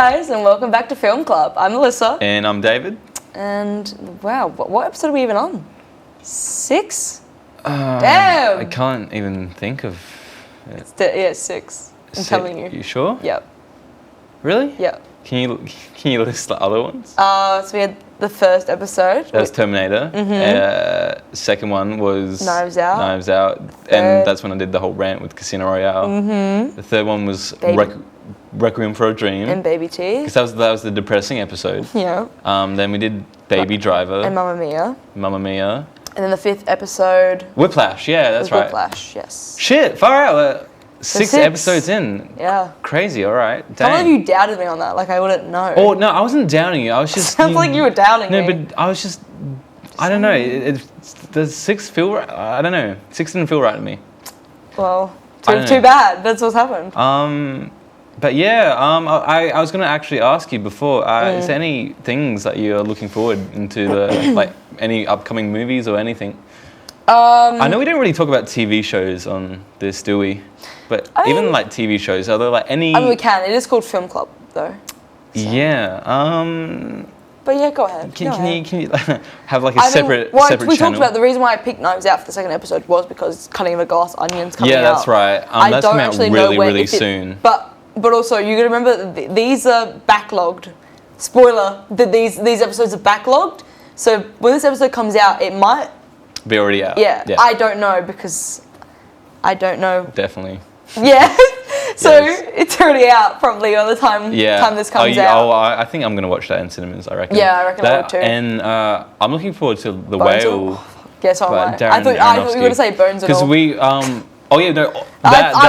guys, and welcome back to Film Club. I'm Alyssa. And I'm David. And wow, what episode are we even on? 6? Damn! I can't even think of it. It's 6. I'm telling you. You sure? Yep. Really? Yep. Can you list the other ones? So we had the first episode. That was Terminator. Mm-hmm. Second one was Knives Out. And that's when I did the whole rant with Casino Royale. Mm-hmm. The third one was Requiem for a Dream. And Baby Teeth. Because that was the depressing episode. Yeah. Then we did Baby Driver. And Mamma Mia. Mamma Mia. And then the 5th episode. Whiplash, yeah, that's right. Whiplash, yes. Shit, far out. 6 episodes in. Yeah. Crazy, all right. Dang. Some of you doubted me on that, like I wouldn't know. Oh, no, I wasn't doubting you. I was just... Sounds like you were doubting me. No, but I was just... I don't know. Does 6 feel right? I don't know. 6 didn't feel right to me. Well, too bad. That's what's happened. But yeah, I was going to actually ask you before, is there any things that you're looking forward into, like any upcoming movies or anything? I know we don't really talk about TV shows on this, do we? But even like TV shows, are there like any... I mean, we can. It is called Film Club, though. So. Yeah. But yeah, go ahead. Can you have like a separate channel? We talked about the reason why I picked Knives Out for the second episode was because Cutting of a Glass Onion's coming out. Yeah, that's right. That's coming out really soon. But also, you got to remember that these are backlogged. Spoiler, that these episodes are backlogged. So when this episode comes out, it might... be already out. Yeah, I don't know because I don't know. Definitely. Yeah. So it's already out probably by the time this comes out. Oh, I think I'm going to watch that in cinemas, I reckon. Yeah, I reckon I would too. And I'm looking forward to The Whale. Yes, I thought you were going to say Bones and All. Because we... I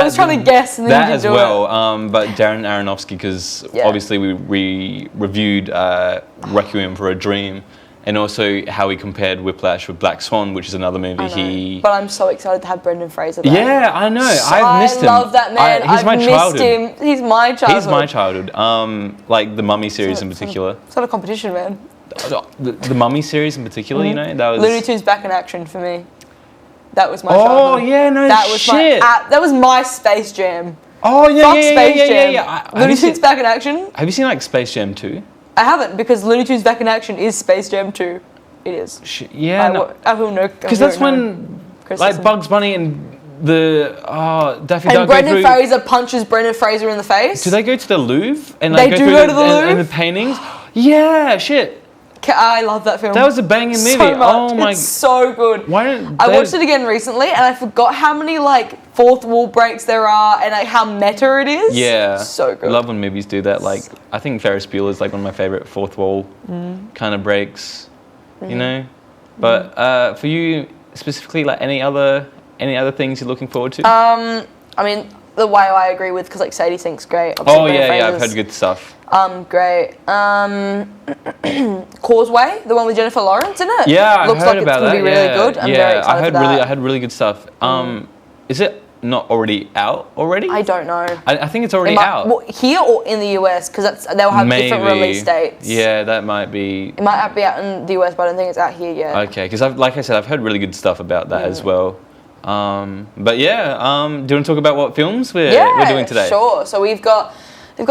was trying to guess and then that you as do well. But Darren Aronofsky, because obviously we reviewed Requiem for a Dream, and also how he compared Whiplash with Black Swan, which is another movie. But I'm so excited to have Brendan Fraser there. Yeah, I know. I've missed him. I love that man. He's my childhood. Missed him. He's my childhood. He's my childhood. Like the Mummy series in particular. It's not a competition, man. The Mummy series in particular, you know, that was... Looney Tunes Back in Action for me. That was my childhood. Oh, yeah, no shit. That was my Space Jam. Oh, yeah, Fuck Space Jam. Looney Tunes Back in Action. Have you seen, like, Space Jam 2? I haven't, because Looney Tunes Back in Action is Space Jam 2. It is. I will know. Because that's when, like, Bugs Bunny and Daffy Duck... And Brendan Fraser punches Brendan Fraser in the face. Do they go to the Louvre? And, like, they do go to the Louvre? And the paintings? Yeah, shit. I love that film. That was a banging movie. So much. Oh my! It's so good. I watched it again recently, and I forgot how many like fourth wall breaks there are, and like how meta it is. Yeah, so good. I love when movies do that. Like I think Ferris Bueller is like one of my favorite fourth wall kind of breaks. You know, but for you specifically, like any other things you're looking forward to? I mean, The Whale I agree with because like Sadie Sink's great. Obviously, I've heard good stuff. Great. Causeway, the one with Jennifer Lawrence in it. Yeah, I looks heard like about it's gonna be really good. I'm very excited for that. I heard really good stuff. Is it not already out already? I don't know. I think it's already out. Well, here or in the US, because they'll have different release dates. Yeah, that might be. It might be out in the US, but I don't think it's out here yet. Okay, because like I said, I've heard really good stuff about that as well. But yeah, do you want to talk about what films we're doing today? Sure. So we've got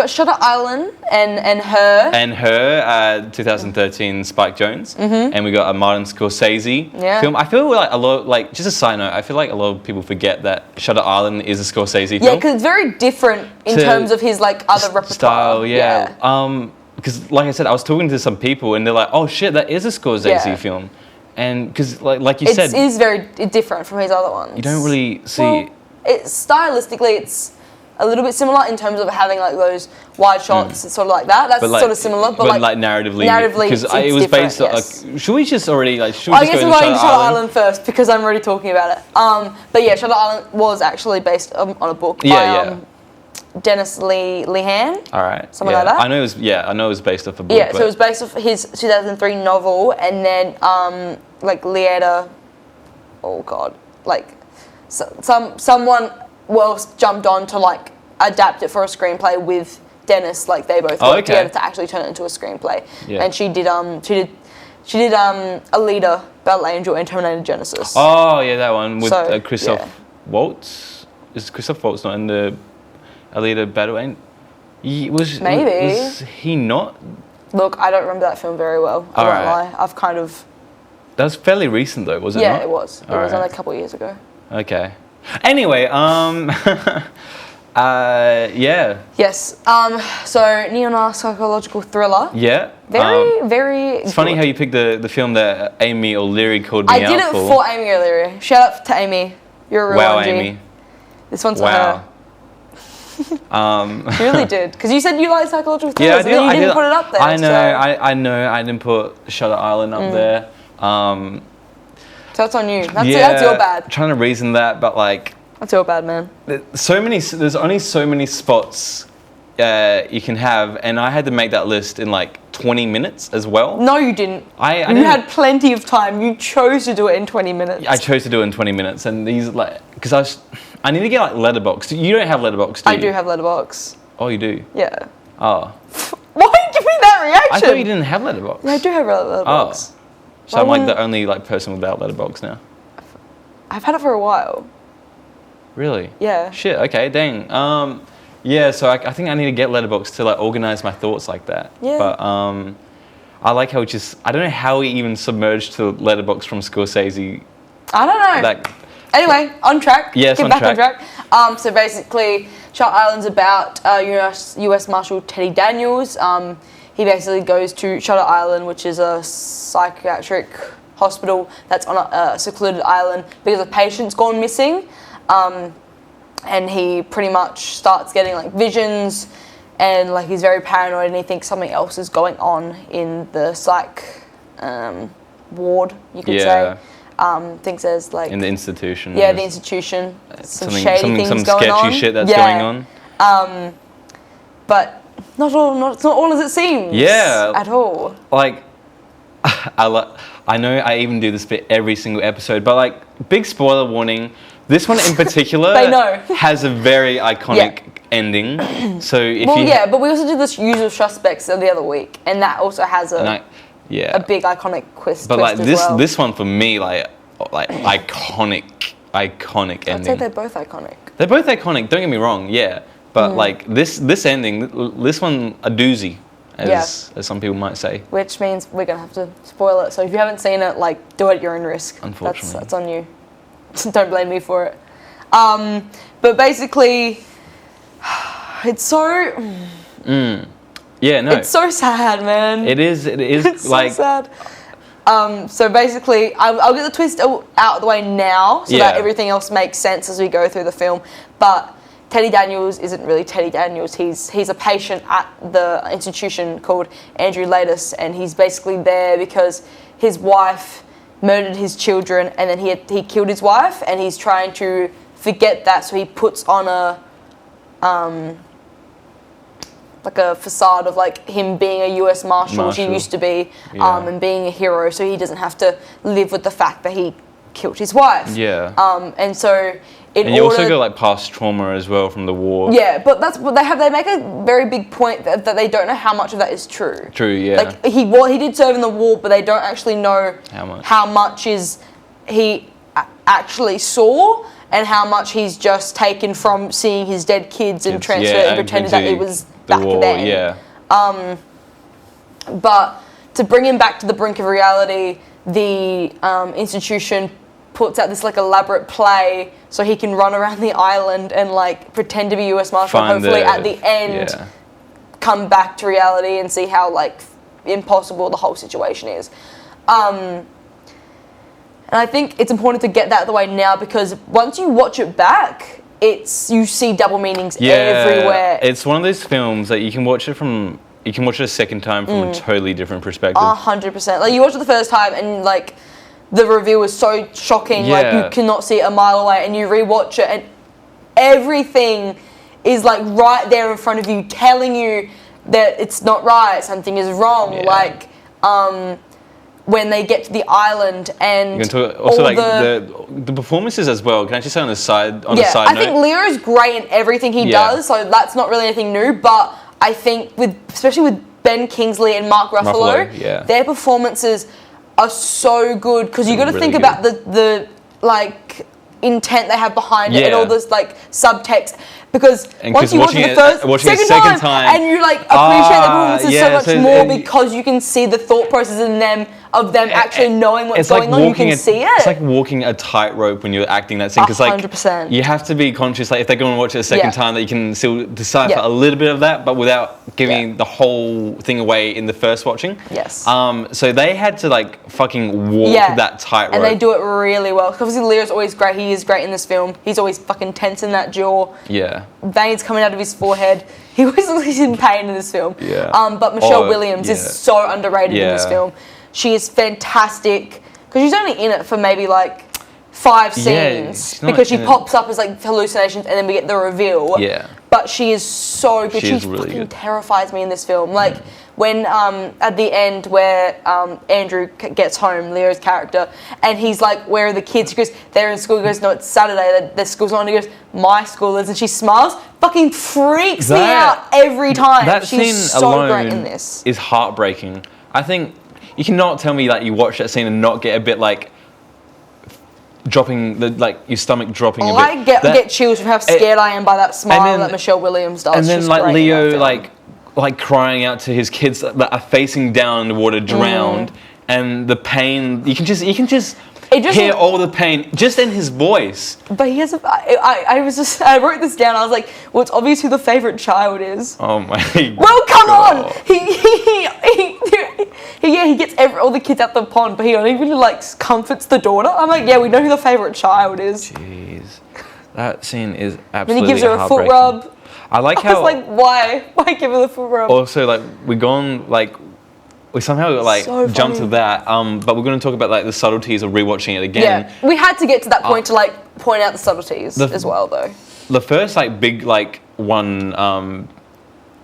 Shutter Island and Her. And Her, 2013 Spike Jonze. And we got a Martin Scorsese film. I feel like just a side note, I feel like a lot of people forget that Shutter Island is a Scorsese film. Yeah, because it's very different in terms of his like other repertoire. Style, yeah. Because like I said, I was talking to some people and they're like, oh shit, that is a Scorsese film. And because like you said... It is very different from his other ones. You don't really see... Well, stylistically, it's a little bit similar in terms of having like those wide shots, sort of like that. That's sort of similar, but like narratively, because it was based on. Like, should we just already like? Should we I guess we're going to Shutter Island first because I'm already talking about it. But yeah, Shutter Island was actually based on a book by Dennis Lehane. All right, something like that. I know it was based off a book. Yeah, so it was based off his 2003 novel, and then like Lieta. Oh God, like someone jumped on to like adapt it for a screenplay with Dennis. Like they both worked together to actually turn it into a screenplay. Yeah. And she did Alita, Battle Angel, and Terminator Genesis. Oh yeah, that one with Christoph Waltz. Is Christoph Waltz not in the Alita Battle Angel? Maybe. Was he not? Look, I don't remember that film very well. I won't lie. I've kind of... That was fairly recent though, was it not? Yeah, it was. It was only a couple of years ago. Okay. Anyway, yeah. Yes. So neo-noir psychological thriller. Yeah. Very It's funny how you picked the film that Amy O'Leary called me out for. I did it for Amy O'Leary. Shout out to Amy. You're a real Wow, OG. Amy. This one's for her. You really did, because you said you like psychological thrillers, and then you didn't put it up there. I know. I know. I didn't put Shutter Island up there. So that's on you. That's your bad. Trying to reason that, but like... That's your bad, man. There's only so many spots you can have, and I had to make that list in like 20 minutes as well. No, you didn't. You had plenty of time. You chose to do it in 20 minutes. I chose to do it in 20 minutes, and these because I need to get like Letterboxd. You don't have Letterboxd, do you? I do have Letterboxd. Oh, you do? Yeah. Oh. Why did you give me that reaction? I thought you didn't have Letterboxd. Yeah, I do have Letterboxd. Oh. So I'm like the only like person without Letterboxd now. I've had it for a while. Really? Yeah. Shit. Okay. Dang. Yeah. So I think I need to get Letterboxd to like organize my thoughts like that. Yeah. But I like how I don't know how he even submerged to Letterboxd from Scorsese. I don't know. Anyway, on track. Yes, Get back on track. So basically, Shutter Island's about U.S. Marshal Teddy Daniels. He basically goes to Shutter Island, which is a psychiatric hospital that's on a secluded island because a patient's gone missing. And he pretty much starts getting like visions, and like he's very paranoid, and he thinks something else is going on in the psych ward, you could say. Thinks there's like... In the institution. Yeah, the institution. Some shady things some going on. sketchy shit that's going on. But it's not all as it seems. Yeah. At all. Like, I know I even do this bit every single episode, but like, big spoiler warning. This one in particular They know. has a very iconic ending. So if but we also did this Usual Suspects the other week, and that also has a big iconic twist. But like as well. this one for me, like iconic ending. I'd say they're both iconic. They're both iconic. Don't get me wrong. Yeah, but like this ending, this one a doozy, as some people might say. Which means we're gonna have to spoil it. So if you haven't seen it, like, do it at your own risk. Unfortunately, that's on you. Don't blame me for it. But basically, it's so... Yeah, no. It's so sad, man. It is it's like... so sad. So basically, I'll get the twist out of the way now so that everything else makes sense as we go through the film. But Teddy Daniels isn't really Teddy Daniels. He's a patient at the institution called Andrew Latis, and he's basically there because his wife murdered his children, and then he killed his wife, and he's trying to forget that, so he puts on a like a facade of like him being a U.S. Marshal, which he used to be, and being a hero, so he doesn't have to live with the fact that he killed his wife. Yeah. And so and you also got like past trauma as well from the war. Yeah, but that's what they make a very big point that they don't know how much of that is true. True, yeah. Like he did serve in the war, but they don't actually know how much is he actually saw, and how much he's just taken from seeing his dead kids and transferred and pretended that it was back then. Yeah. But to bring him back to the brink of reality, the institution puts out this like elaborate play so he can run around the island and like pretend to be U.S. Marshal, and hopefully at the end come back to reality and see how like impossible the whole situation is. And I think it's important to get that out of the way now, because once you watch it back, you see double meanings everywhere. It's one of those films that you can watch it a second time from a totally different perspective. 100%. Like you watch it the first time and like the reveal is so shocking, like you cannot see it a mile away, and you rewatch it and everything is like right there in front of you, telling you that it's not right, something is wrong. Like when they get to the island, and you can talk, also like the performances as well. Can I just say on the side note? I think Leo is great in everything he does, so that's not really anything new. But I think especially with Ben Kingsley and Mark Ruffalo, their performances are so good, because you got to think about the like intent they have behind it and all this like subtext. because And once you watch it the second time, and you like appreciate the performances so much more because you can see the thought process in them of them actually knowing what's going on. You can see it. It's like walking a tightrope when you're acting that scene, because like 100%. you have to be conscious. Like if they're going to watch it a second time, that you can still decipher a little bit of that, but without giving the whole thing away in the first watching. Yes. So they had to like fucking walk that tightrope, and they do it really well. Obviously, Leo's always great. He is great in this film. He's always fucking tense in that jaw. Yeah. Veins coming out of his forehead. He always looks in pain in this film. Yeah. But Michelle Williams is so underrated in this film. She is fantastic because she's only in it for maybe like 5 scenes because she pops up as like hallucinations and then we get the reveal. Yeah. But she is so good. She really fucking good. terrifies me in this film. Like when at the end where Andrew gets home, Leo's character, and he's like, "Where are the kids?" He goes, "They're in school." He goes, "No, it's Saturday. Their school's on." He goes, "My school is," and she smiles. Fucking freaks me out every time. That She's scene so alone great in this. is heartbreaking. I think you cannot tell me that you watch that scene and not get a bit like dropping your stomach dropping a bit. I get chills from how scared I am by that smile that Michelle Williams does. And then She's like great Leo like crying out to his kids that are facing down in the water, drowned, and the pain. You can just hear all the pain just in his voice. But he has I wrote this down. I was like, well, it's obvious who the favorite child is. Oh my God. Well, come on. He gets all the kids out the pond, but he only really like comforts the daughter. I'm like, yeah, we know who the favorite child is. Jeez, that scene is absolutely. Then he gives her a foot rub. I like how. I was like, why give her the foot rub? Also, like we somehow like jumped to that. But we're going to talk about like the subtleties of rewatching it again. Yeah, we had to get to that point to like point out the subtleties as well, though. The first like big like one.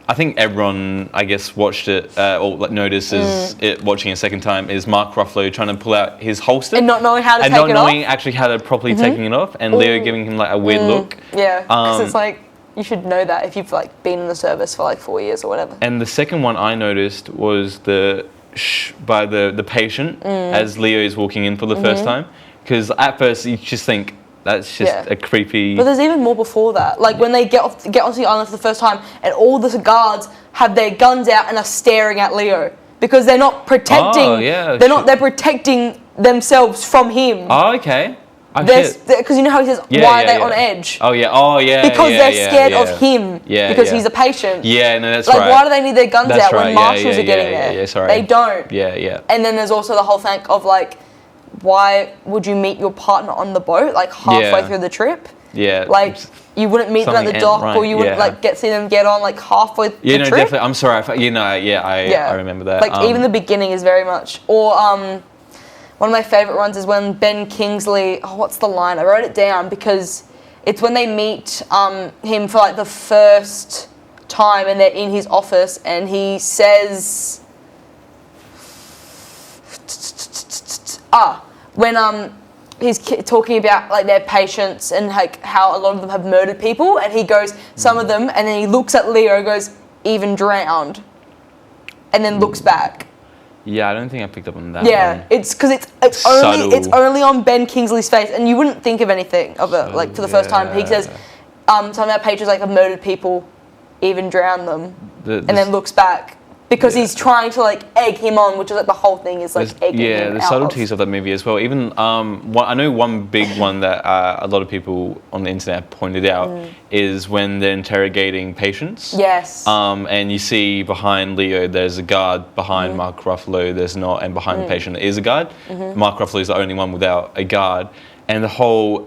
I think everyone, I guess, watched it or like, notices it watching a second time. Is Mark Ruffalo trying to pull out his holster and not knowing how to take it off, and not knowing actually how to properly taking it off, and Leo giving him like a weird look. Yeah, because it's like you should know that if you've like been in the service for like 4 years or whatever. And the second one I noticed was the by the patient as Leo is walking in for the first time, because at first you just think. That's just a creepy... But there's even more before that. Like when they get onto the island for the first time and all the guards have their guns out and are staring at Leo because they're not protecting... Oh, yeah. They're protecting themselves from him. Oh, okay. Because you know how he says, why are they on edge? Oh, yeah. Because they're scared of him. Because he's a patient. Yeah, no, that's right. right. Like, why do they need their guns out when marshals are getting there? Yeah, sorry. They don't. Yeah. And then there's also the whole thing of like, why would you meet your partner on the boat like halfway through the trip? Yeah. Like you wouldn't meet them at the dock, or you wouldn't like see them get on like halfway the trip. Definitely. I'm sorry. I remember that. Like even the beginning is very much. Or one of my favorite ones is when Ben Kingsley. Oh, what's the line? I wrote it down because it's when they meet him for like the first time and they're in his office and he says. When he's talking about like their patients and like how a lot of them have murdered people, and he goes some of them, and then he looks at Leo and goes even drowned, and then looks back. Yeah, I don't think I picked up on that. Yeah, it's because it's only on Ben Kingsley's face, and you wouldn't think of anything of it like for the first time. He says some of our patients like have murdered people, even drowned them, and then looks back. Because he's trying to like egg him on, which is like the whole thing is like egging him out. The subtleties of that movie as well. Even I know one big one that a lot of people on the internet pointed out is when they're interrogating patients. Yes. And you see behind Leo there's a guard, behind Mark Ruffalo there's not, and behind the patient there is a guard. Mark Ruffalo is the only one without a guard, and the whole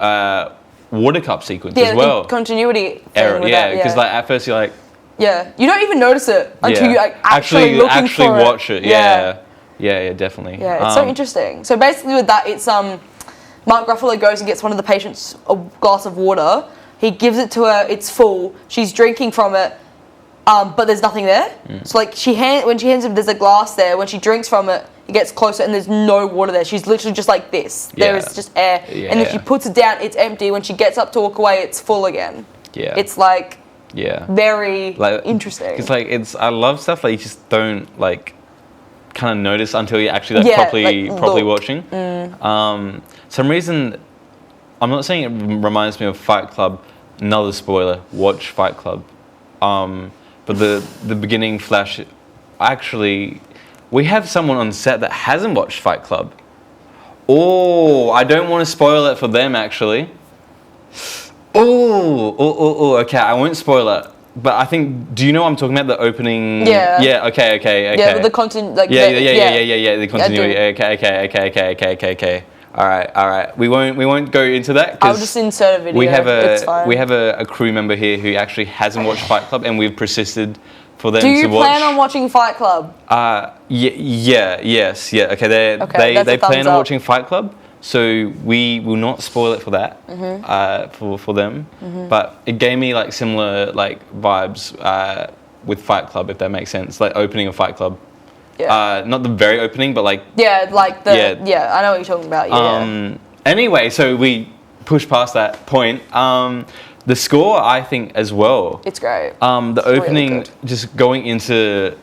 water cup sequence as well. The continuity error. Thing with Because like at first you're like. Yeah, you don't even notice it until you like, actually watch it. Yeah, definitely. Yeah, it's so interesting. So basically with that, it's Mark Ruffalo goes and gets one of the patients a glass of water. He gives it to her. It's full. She's drinking from it, but there's nothing there. So like when she hands him, there's a glass there. When she drinks from it, he gets closer and there's no water there. She's literally just like this. There is just air. And if she puts it down, it's empty. When she gets up to walk away, it's full again. Yeah. It's like. Yeah. Very interesting. It's like I love stuff that you just don't like kind of notice until you're actually properly watching. Some reason I'm not saying it reminds me of Fight Club, another spoiler. Watch Fight Club. But the beginning flash, actually, we have someone on set that hasn't watched Fight Club. Oh, I don't want to spoil it for them, actually. Okay, I won't spoil it. But I think, do you know what I'm talking about? The opening. Yeah. Yeah. Okay. Yeah, the content. Like Yeah. The continuity. Okay. All right. We won't go into that. I'll just insert a video. It's fine. We have a crew member here who actually hasn't watched Fight Club, and we've persisted for them to watch. Do you plan on watching Fight Club? Yes. Okay. They plan on watching Fight Club. So we will not spoil it for that, for them. But it gave me like similar like vibes with Fight Club, if that makes sense. Like opening of Fight Club. Yeah. Not the very opening, but like. Yeah, like the. Yeah, I know what you're talking about. Yeah. Anyway, so we push past that point. The score, I think, as well. It's great. The opening, really just going into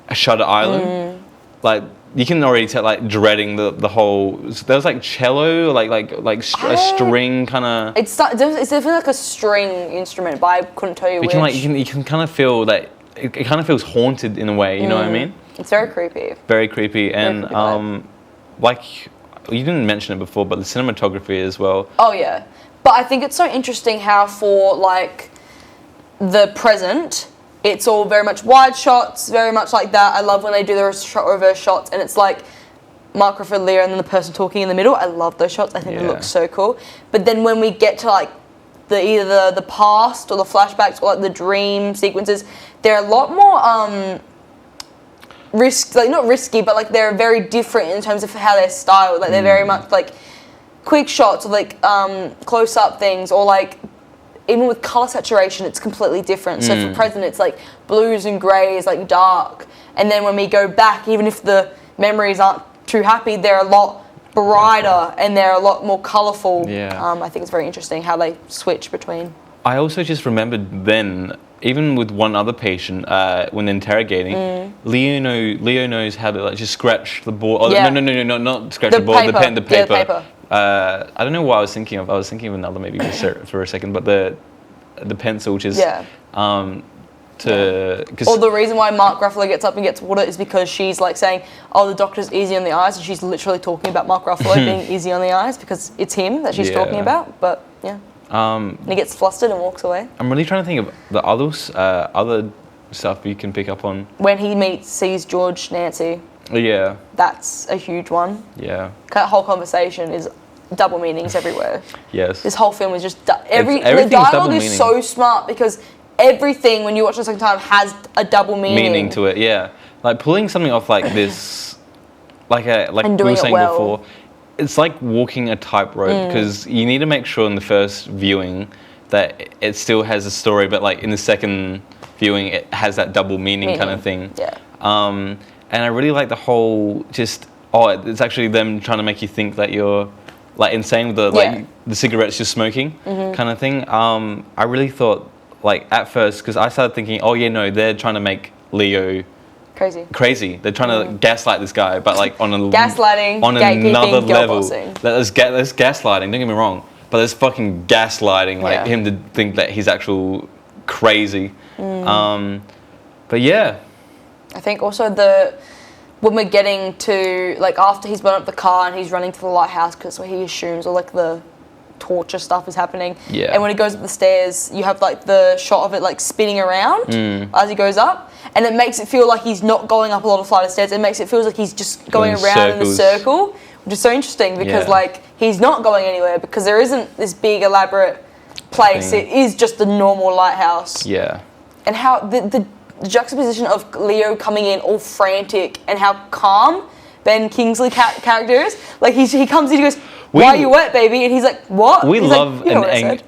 a Shutter Island, like. You can already tell, like, dreading the whole. There was like cello, a string kind of. It's definitely like a string instrument, but I couldn't tell you which. You can kind of feel that it kind of feels haunted in a way. You know what I mean? It's very creepy. Very creepy, and like you didn't mention it before, but the cinematography as well. Oh yeah, but I think it's so interesting how for like the present. It's all very much wide shots, very much like that. I love when they do the reverse shots, and it's like Mark Ruffalo, Leo, and then the person talking in the middle. I love those shots. I think it looks so cool. But then when we get to like either the past or the flashbacks or like the dream sequences, they're a lot more not risky, but like they're very different in terms of how they're styled. Like they're very much like quick shots or like close up things or like. Even with colour saturation, it's completely different. So for present, it's like blues and greys, like dark. And then when we go back, even if the memories aren't too happy, they're a lot brighter and they're a lot more colourful. Yeah. I think it's very interesting how they switch between. I also just remembered then, even with one other patient, when interrogating, Leo knows how to like just scratch the board. Oh, no, not scratch the board. Paper. The paper. Yeah, the paper. I don't know what I was thinking of. I was thinking of another maybe for a second, but the pencil, which is or the reason why Mark Ruffalo gets up and gets water is because she's like saying, "Oh, the doctor's easy on the eyes," and she's literally talking about Mark Ruffalo being easy on the eyes because it's him that she's talking about. But and he gets flustered and walks away. I'm really trying to think of the other stuff you can pick up on when he sees George Nancy. Yeah. That's a huge one. Yeah. That whole conversation is double meanings everywhere. Yes. This whole film is just... the dialogue is so smart because everything, when you watch it a second time, has a double meaning. Meaning to it, yeah. Like, pulling something off like this, like we were saying before, it's like walking a tightrope because you need to make sure in the first viewing that it still has a story, but, like, in the second viewing, it has that double meaning. Kind of thing. Yeah. And I really like the whole it's actually them trying to make you think that you're like insane with the cigarettes you're smoking kind of thing. I really thought like at first because I started thinking, they're trying to make Leo crazy. They're trying to gaslight this guy, but like on gaslighting, on another level. There's gaslighting. Don't get me wrong, but there's fucking gaslighting, like him to think that he's actual crazy. But yeah. I think also when we're getting to, like, after he's blown up the car and he's running to the lighthouse because he assumes all, like, the torture stuff is happening. Yeah. And when he goes up the stairs, you have, like, the shot of it, like, spinning around as he goes up. And it makes it feel like he's not going up a lot of flight of stairs. It makes it feel like he's just going around in a circle, which is so interesting because, like, he's not going anywhere because there isn't this big, elaborate place. It is just a normal lighthouse. Yeah. And how the juxtaposition of Leo coming in all frantic and how calm Ben Kingsley character is. Like he comes in, he goes, "Why are you wet, baby?" And he's like, "What?" We he's love like,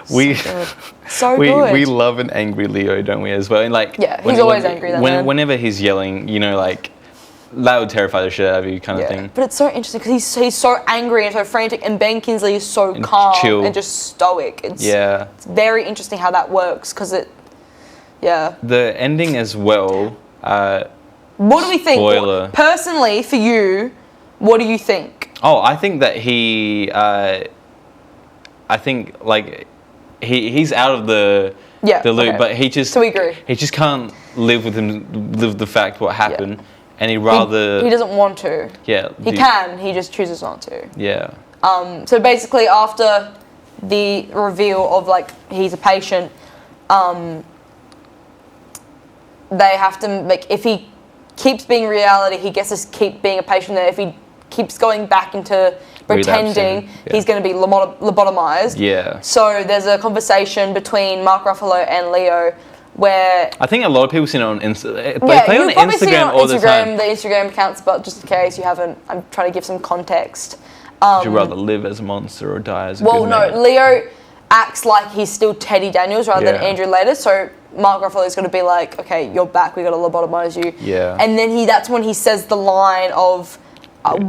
we love an angry Leo, don't we? As well, and like he's always angry. Whenever he's yelling, like that would terrify the shit out of you, kind of thing. But it's so interesting because he's so angry and so frantic, and Ben Kingsley is so calm and just stoic. It's very interesting how that works because it. Yeah. The ending as well. What do we think? Spoiler. Personally, for you, what do you think? Oh, I think that I think like he's out of the loop, okay. but he just So we agree. He just can't live with the fact what happened, and he rather he doesn't want to. Yeah, he can. He just chooses not to. Yeah. So basically, after the reveal of like he's a patient, they have to like if he keeps being reality, he gets to keep being a patient there. If he keeps going back into pretending, he's going to be lobotomized. Yeah. So there's a conversation between Mark Ruffalo and Leo where I think a lot of people see it on Instagram. They yeah, play on probably see it Instagram on all the time. the Instagram accounts, but just in case you haven't, I'm trying to give some context. Would you rather live as a monster or die as a good man? Well, no, Leo acts like he's still Teddy Daniels rather than Andrew later, so Mark Ruffalo is going to be like, okay, you're back, we got to lobotomize you. Yeah. And then that's when he says the line of,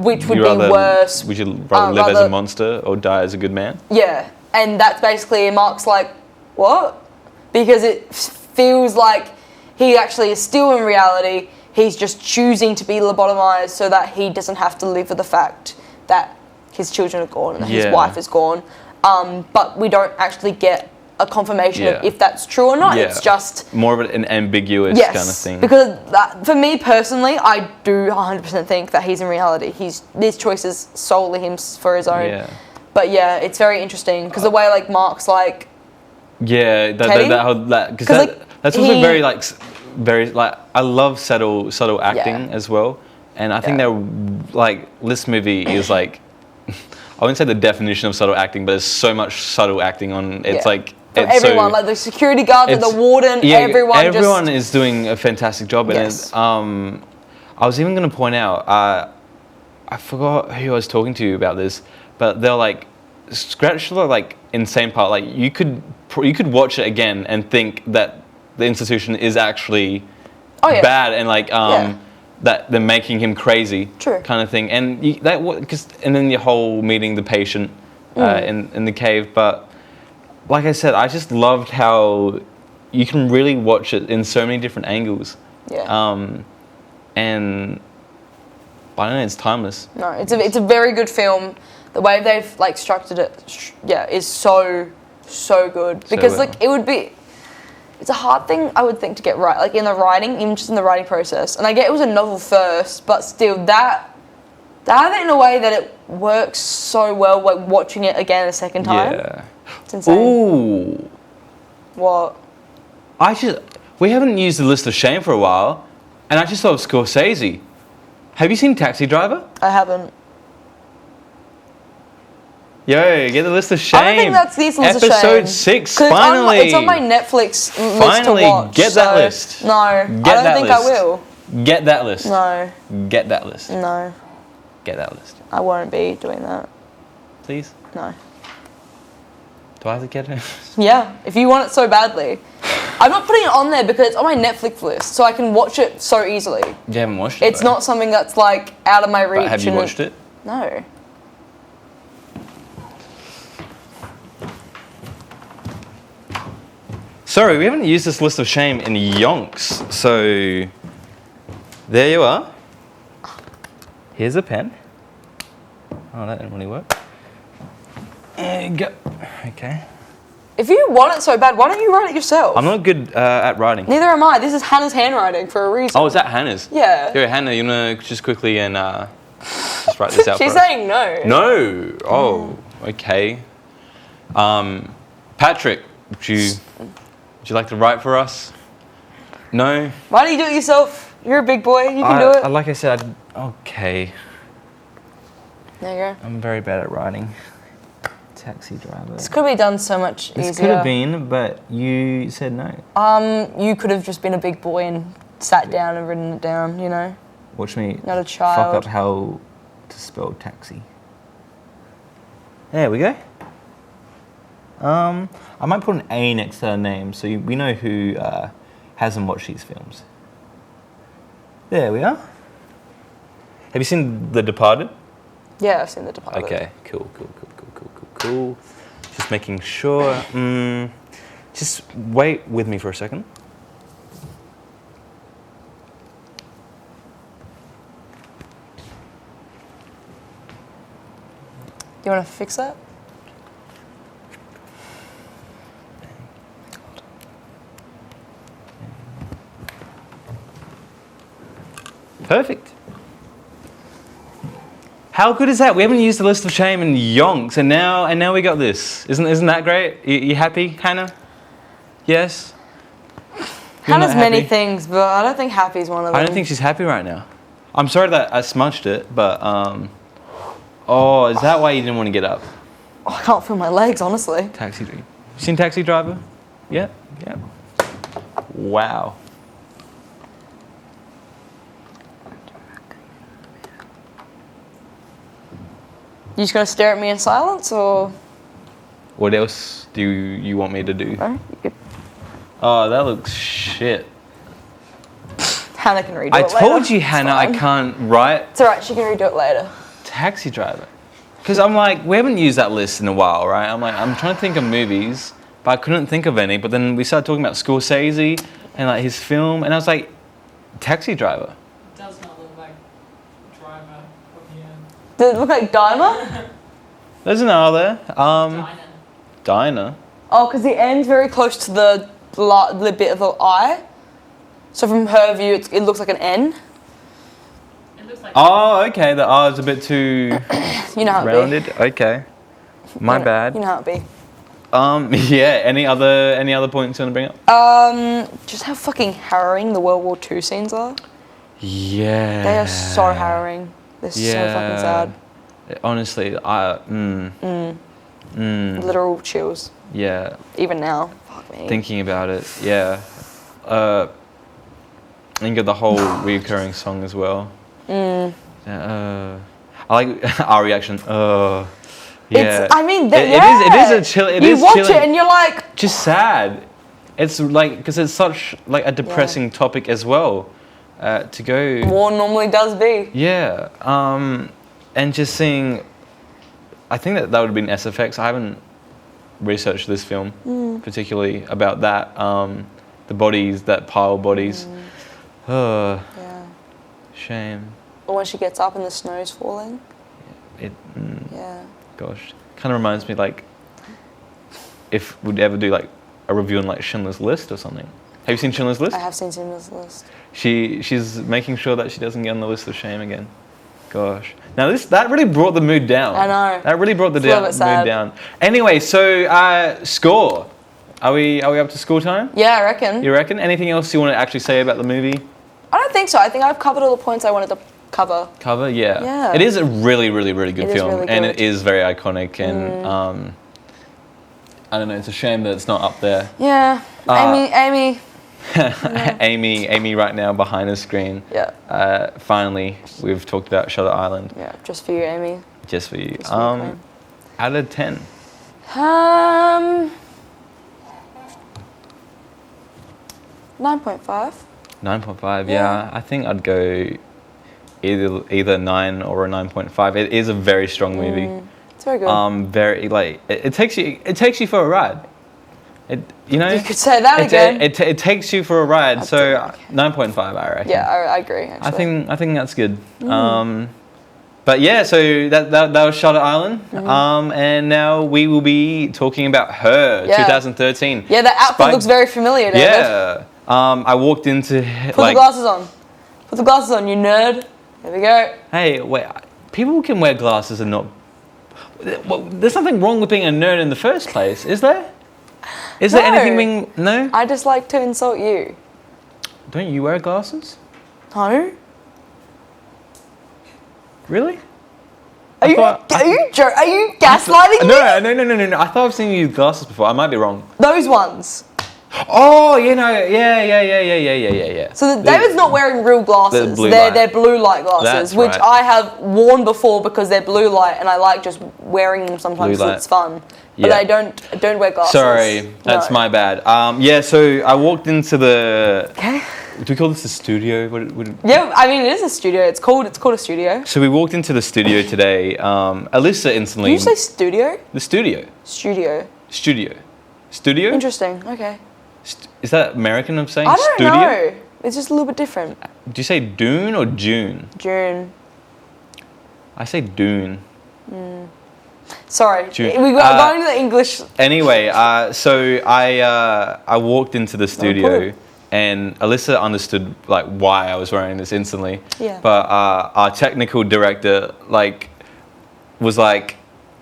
which would be worse. Would you rather live as a monster or die as a good man? Yeah, and that's basically, Mark's like, what? Because it feels like he actually is still in reality, he's just choosing to be lobotomized so that he doesn't have to live with the fact that his children are gone and his wife is gone. But we don't actually get a confirmation of if that's true or not. It's just more of an ambiguous kind of thing. Because for me personally, I do 100% think that he's in reality. His choice is solely him for his own. Yeah. But yeah, it's very interesting because the way like Mark's like. Yeah, because that's also very like I love subtle acting as well, and I think that like this movie is like. I wouldn't say the definition of subtle acting, but there's so much subtle acting on. It's like from everyone, like the security guard, the warden, everyone is doing a fantastic job. And I was even going to point out, I forgot who I was talking to about this, but they're like, scratch the like insane part. Like you could watch it again and think that the institution is actually bad and like that they're making him crazy, kind of thing, and and then your whole meeting the patient in the cave. But like I said, I just loved how you can really watch it in so many different angles. Yeah. And I don't know, it's timeless. No, it's a very good film. The way they've like structured it, is so good because like it would be. It's a hard thing, I would think, to get right, like in the writing, even just in the writing process. And I get it was a novel first, but still, that have it in a way that it works so well, like watching it again a second time. Yeah. It's insane. Ooh. What? We haven't used the list of shame for a while, and I just thought of Scorsese. Have you seen Taxi Driver? I haven't. Yo, get the list of shame. I don't think that's the list of shame. Episode 6, finally. It's on my Netflix list to watch. Get that list. No, I don't think I will. Get that list. No. Get that list. No. Get that list. I won't be doing that. Please? No. Do I have to get it? Yeah, if you want it so badly. I'm not putting it on there because it's on my Netflix list, so I can watch it so easily. You haven't watched it? It's not something that's like out of my reach. But have you watched it? No. Sorry, we haven't used this list of shame in yonks, so there you are. Here's a pen. Oh, that didn't really work. There you go. Okay. If you want it so bad, why don't you write it yourself? I'm not good at writing. Neither am I. This is Hannah's handwriting for a reason. Oh, is that Hannah's? Yeah. Here, Hannah, you want to just quickly and just write this out She's for us? saying no. No. Oh, okay. Patrick, would you like to write for us? No? Why don't you do it yourself? You're a big boy. You can do it. Like I said, okay. There you go. I'm very bad at writing. Taxi Driver. This could be done so much easier. This could have been, but you said no. You could have just been a big boy and sat down and written it down, you know? Watch me Not a child. fuck up how to spell taxi. There we go. I might put an A next to her name so we know who hasn't watched these films. There we are. Have you seen The Departed? Yeah, I've seen The Departed. Okay, cool. Just making sure. Just wait with me for a second. You want to fix that? Perfect. How good is that? We haven't used the list of shame in yonks, and now we got this. Isn't that great? You happy, Hannah? Yes. Hannah's many things, but I don't think happy is one of them. I don't think she's happy right now. I'm sorry that I smudged it, but oh, is that why you didn't want to get up? Oh, I can't feel my legs, honestly. Taxi Driver. You seen Taxi Driver? Yeah. Wow. You just gonna stare at me in silence, or? What else do you want me to do? No, you could. Oh, that looks shit. Hannah can redo it I later. told you, Hannah, I can't write. It's alright, she can redo it later. Taxi Driver. Because I'm like, we haven't used that list in a while, right? I'm like, I'm trying to think of movies, but I couldn't think of any. But then we started talking about Scorsese and like his film, and I was like, Taxi Driver. It does not look like Driver from the end. Does it look like Dimer? There's an R there. Diner. Oh, because the end's very close to the bit of the eye. So from her view, it looks like an N. It looks like. Oh, okay. The R is a bit too You know how rounded. Okay. My bad. You know how it be. Yeah. Any other points you want to bring up? Just how fucking harrowing the World War II scenes are. Yeah. They are so harrowing. They're so fucking sad. Honestly, Literal chills. Yeah. Even now. Fuck me. Thinking about it, yeah. And you got the whole reoccurring song as well. I like our reaction. Yeah. It's, I mean, it is a chill. You watch it and you're like, just sad. It's like because it's such like a depressing topic as well. To go. War normally does be. Yeah. And just seeing. I think that would have been SFX. I haven't researched this film particularly about that. The bodies, that pile of bodies. Yeah. Shame. Or when she gets up and the snow's falling. Yeah. Gosh, kind of reminds me like if we'd ever do like a review on like Schindler's List or something. Have you seen Schindler's List? I have seen Schindler's List. She's making sure that she doesn't get on the list of shame again. Gosh. Now that really brought the mood down. I know. That really brought the It's mood down. Anyway, so score. Are we up to score time? Yeah, I reckon. You reckon? Anything else you want to actually say about the movie? I don't think so. I think I've covered all the points I wanted to cover. Cover? Yeah. Yeah. It is a really, really, really good It is film. really And good. it is very iconic and I don't know, it's a shame that it's not up there. Yeah. Amy. Amy right now behind the screen. Yeah. Finally, we've talked about Shutter Island. Yeah, just for you, Amy. Just for you. Just for you, Queen. Out of 10. 9.5. 9.5, Yeah. yeah. I think I'd go either 9 or a 9.5. It is a very strong movie. It's very good. Very like it takes you for a ride. You could say that again. It takes you for a ride. I So do, 9.5, I reckon. Yeah, I agree. Actually. I think that's good. But yeah, so that was Shutter Island, and now we will be talking about Her, 2013. Yeah, that outfit looks very familiar, David. Yeah. I walked into Put the glasses on. Put the glasses on, you nerd. There we go. Hey, wait. People can wear glasses and not. Well, there's nothing wrong with being a nerd in the first place, is there? Is there anything being no? I just like to insult you. Don't you wear glasses? No. Really? Are you gaslighting me? No. I thought I've seen you with glasses before. I might be wrong. Those ones. Oh, yeah. So David's not wearing real glasses. They're blue light glasses, That's which right. I have worn before because they're blue light, and I like just wearing them sometimes because it's fun. But I don't wear glasses. Sorry, that's my bad. Yeah, so I walked into the. Okay. Do we call this the studio? Yeah, I mean it is a studio. It's called a studio. So we walked into the studio today. Alyssa instantly. Did you say studio? The studio. Studio. Interesting. Okay. Is that American of saying I don't studio? know. It's just a little bit different. Do you say Dune or June? June. I say Dune. Sorry. June. We got going to the English. Anyway, so I walked into the studio and Alyssa understood like why I was wearing this instantly. Yeah. But our technical director like was like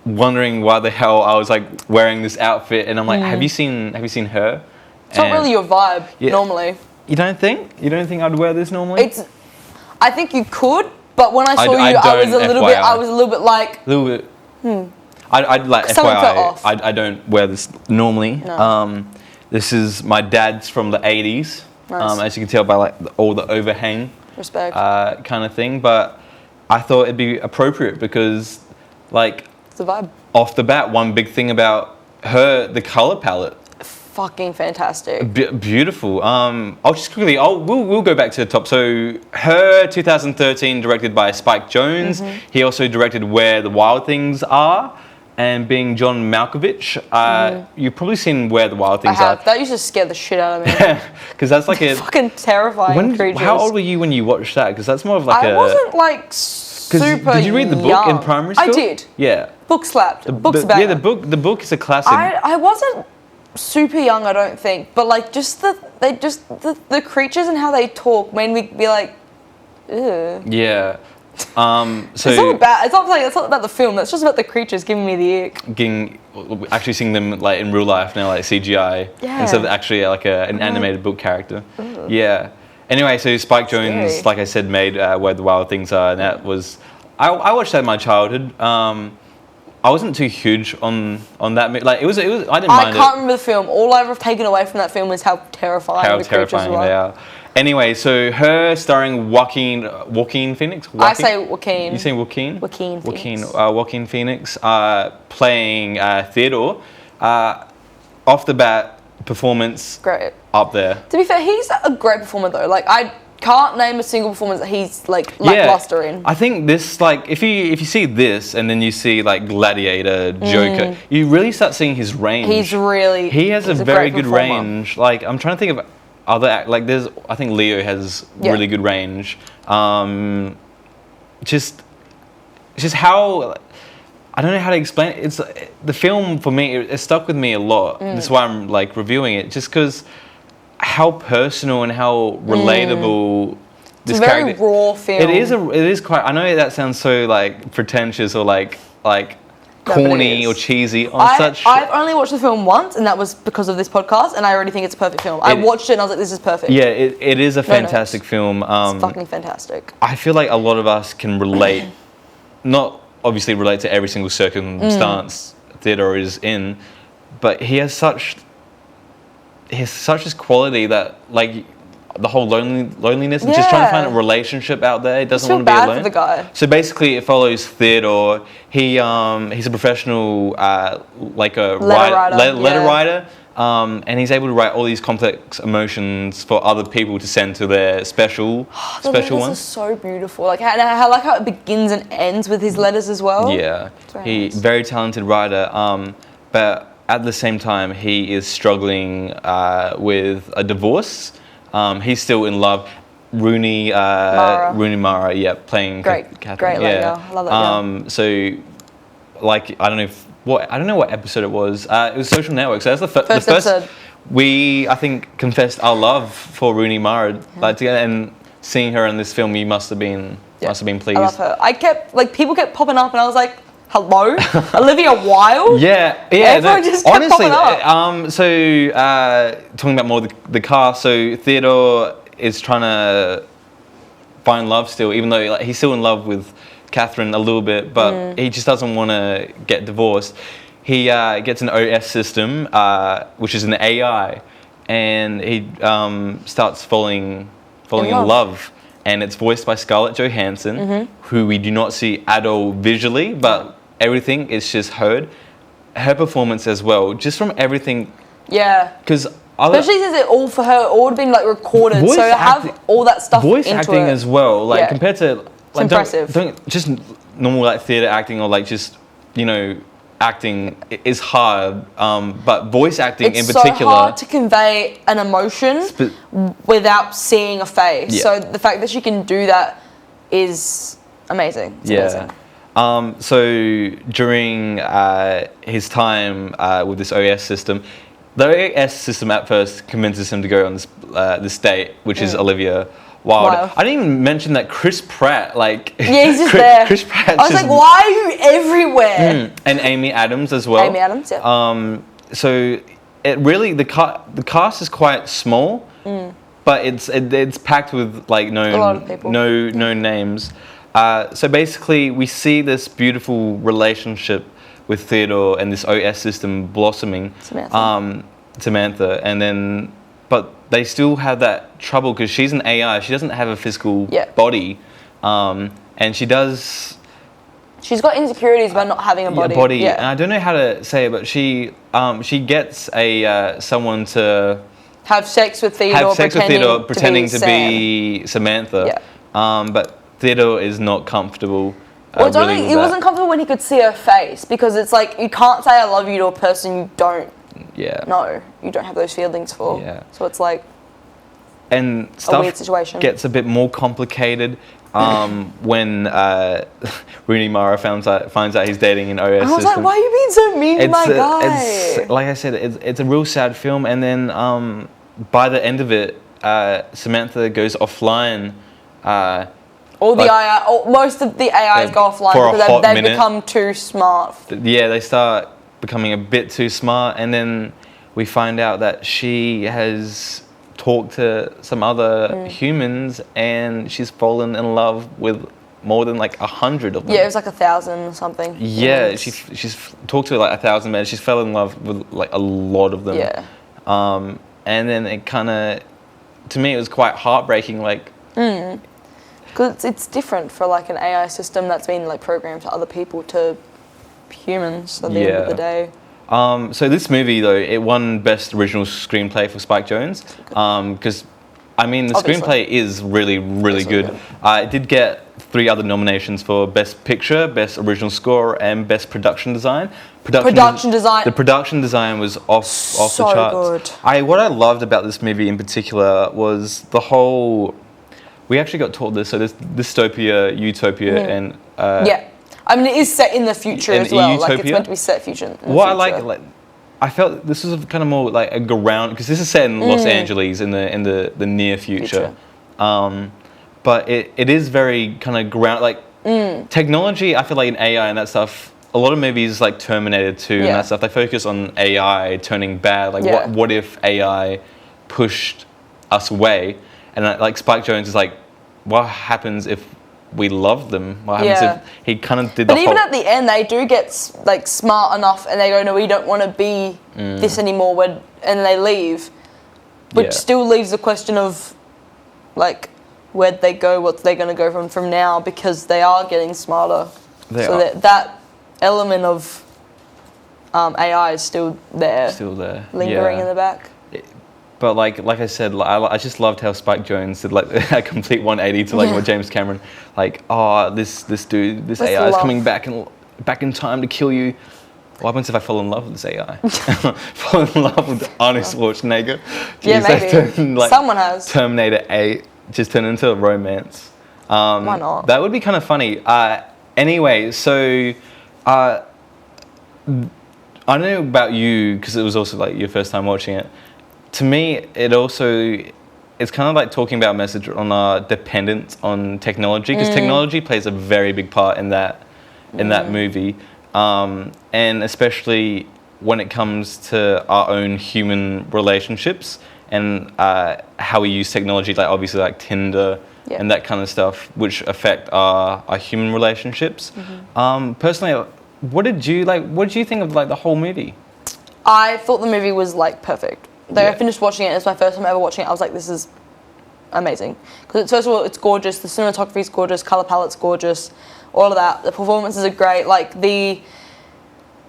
wondering why the hell I was like wearing this outfit, and I'm like, have you seen her? It's not really your vibe normally. You don't think? You don't think I'd wear this normally? I think you could, but when I saw you, I was a little bit like. A little bit. I'd like FYI. I don't wear this normally. No. This is my dad's from the 80s. Nice. As you can tell by like all the overhang. Respect. Kind of thing, but I thought it'd be appropriate because, like, it's the vibe. Off the bat, one big thing about her, the color palette. Fucking fantastic. Beautiful. I'll just quickly. We'll go back to the top. So her 2013, directed by Spike Jonze. He also directed Where the Wild Things Are. And being John Malkovich, you've probably seen Where the Wild Things Are. That used to scare the shit out of me. Because that's like a fucking terrifying creatures. How old were you when you watched that? Because that's more of like I wasn't like super. Did you read the book young. in primary school? I did. Yeah. Book slapped. Book's better. Yeah, the book is a classic. I wasn't super young, I don't think, but like just the creatures and how they talk made me be like, ew. Yeah. So it's not bad. It's not about the film. That's just about the creatures giving me the ick. Actually seeing them like in real life now, like CGI, instead of actually like an animated book character. Yeah. Anyway, so Spike Jonze, like I said, made Where the Wild Things Are, and that was I watched that in my childhood. I wasn't too huge on that. Like it was. I didn't mind it. I can't remember the film. All I've taken away from that film is how terrifying the creatures were. They are. Anyway, so her starring Joaquin Phoenix. I say Joaquin. You say Joaquin? Joaquin Phoenix playing Theodore. Off the bat, performance great up there. To be fair, he's a great performer though. Like I can't name a single performance that he's like lackluster in. I think this like if you see this and then you see like Gladiator, Joker, you really start seeing his range. He has a very good range. Like I'm trying to think of other I think Leo has really good range. Just how I don't know how to explain it. It's the film for me. It stuck with me a lot. That's why I'm like reviewing it, just because how personal and how relatable this character. It's a very raw film. It is quite. I know that sounds so like pretentious or like corny or cheesy I've only watched the film once, and that was because of this podcast, and I already think it's a perfect film. I watched it and I was like, this is perfect. Yeah, it is a fantastic film. It's fucking fantastic. I feel like a lot of us can relate, not obviously relate to every single circumstance Theodore is in, but he has such this quality that like the whole loneliness and just trying to find a relationship out there. He doesn't want to be alone. Bad for the guy. So basically, it follows Theodore. He's a professional letter writer, and he's able to write all these complex emotions for other people to send to their special ones. This is so beautiful. Like I like how it begins and ends with his letters as well. Yeah, very talented writer. But at the same time, he is struggling with a divorce. He's still in love. Rooney Mara, playing Catherine. Great lady. I love that girl. So, like, I don't know what episode it was. It was Social Network. So that's the first episode. We, I think, confessed our love for Rooney Mara together, and seeing her in this film, you must have been pleased. I love her. People kept popping up, and I was like, hello, Olivia Wilde. Yeah. Everyone just kept honestly, popping up. Talking about more the cast. So Theodore is trying to find love still, even though he's still in love with Catherine a little bit, but he just doesn't want to get divorced. He gets an OS system, which is an AI, and he starts falling in love. And it's voiced by Scarlett Johansson, who we do not see at all visually, but everything is just heard. Her performance as well, just from everything. Yeah. Because especially since it all for her, all had been like recorded, so to have all that stuff voice into acting it, as well, like compared to it's impressive. Don't just normal like theatre acting or like just acting is hard, but voice acting in particular. It's so hard to convey an emotion without seeing a face. So the fact that she can do that is amazing. It's amazing. So during his time with this OS system, the OS system at first convinces him to go on this date, which is Olivia Wilde. I didn't even mention that Chris Pratt, like he's just there. Chris Pratt. I was like, why are you everywhere? And Amy Adams as well. Amy Adams, yeah. So it really the cast is quite small, but it's packed with like a lot of people. known names. So basically, we see this beautiful relationship with Theodore and this OS system blossoming. Samantha, and then, but they still have that trouble because she's an AI. She doesn't have a physical body, and she's got insecurities about not having a body. Yeah. And I don't know how to say it, but she gets someone to have sex with Theodore, pretending to be Samantha. Yeah. But Theodore is not comfortable. Well, he wasn't comfortable when he could see her face, because it's like you can't say I love you to a person you don't. Yeah. No, you don't have those feelings for. Yeah. So it's like and a stuff weird situation. Gets a bit more complicated when Rooney Mara finds out he's dating an OS system. I was like, why are you being so mean to my guy? It's, like I said, it's a real sad film. And then by the end of it, Samantha goes offline. Most of the AIs go offline because they've become too smart. Yeah, they start becoming a bit too smart, and then we find out that she has talked to some other humans, and she's fallen in love with more than like 100 of them. Yeah, it was like 1,000 or something. Yeah, she's talked to like 1,000 men. She's fell in love with like a lot of them. Yeah. And then it kind of, to me, it was quite heartbreaking. Like. Because it's different for like an AI system that's been like programmed to other people to humans at the end of the day. So this movie though, it won Best Original Screenplay for Spike Jonze, because I mean the screenplay is really good. It did get 3 other nominations for Best Picture, Best Original Score, and Best Production Design. The production design was off the charts. Good. What I loved about this movie in particular was the whole. We actually got taught this. So there's dystopia, utopia, and I mean, it is set in the future as well. Utopia, like it's meant to be set future. What I I felt this was kind of more like a ground, because this is set in Los Angeles in the near future. But it is very kind of ground technology. I feel like in AI and that stuff, a lot of movies like Terminator 2 and that stuff, they focus on AI turning bad. Like what if AI pushed us away? And like Spike Jonze is like, what happens if we love them? What happens if he kind of did But even at the end, they do get like smart enough, and they go, no, we don't want to be this anymore, and they leave. Which still leaves the question of like, where'd they go? What's they going to go from now? Because they are getting smarter. That element of AI is still there. Lingering in the back. But like I said, I just loved how Spike Jonze did like a complete 180 to like what James Cameron, like, this AI is coming back in time to kill you. What happens if I fall in love with this AI? Fall in love with Arnold Schwarzenegger? Jeez, maybe. Someone has. Terminator 8 just turned into a romance. Why not? That would be kind of funny. Anyway, so I don't know about you, because it was also like your first time watching it. To me, it's kind of like talking about a message on our dependence on technology, because technology plays a very big part in that movie, and especially when it comes to our own human relationships and how we use technology, like obviously like Tinder and that kind of stuff, which affect our human relationships. Personally, what did you think of like the whole movie? I thought the movie was like perfect. I finished watching it. It was my first time ever watching it. I was like, this is amazing. Because first of all, it's gorgeous. The cinematography is gorgeous. Color palette's gorgeous. All of that. The performances are great. Like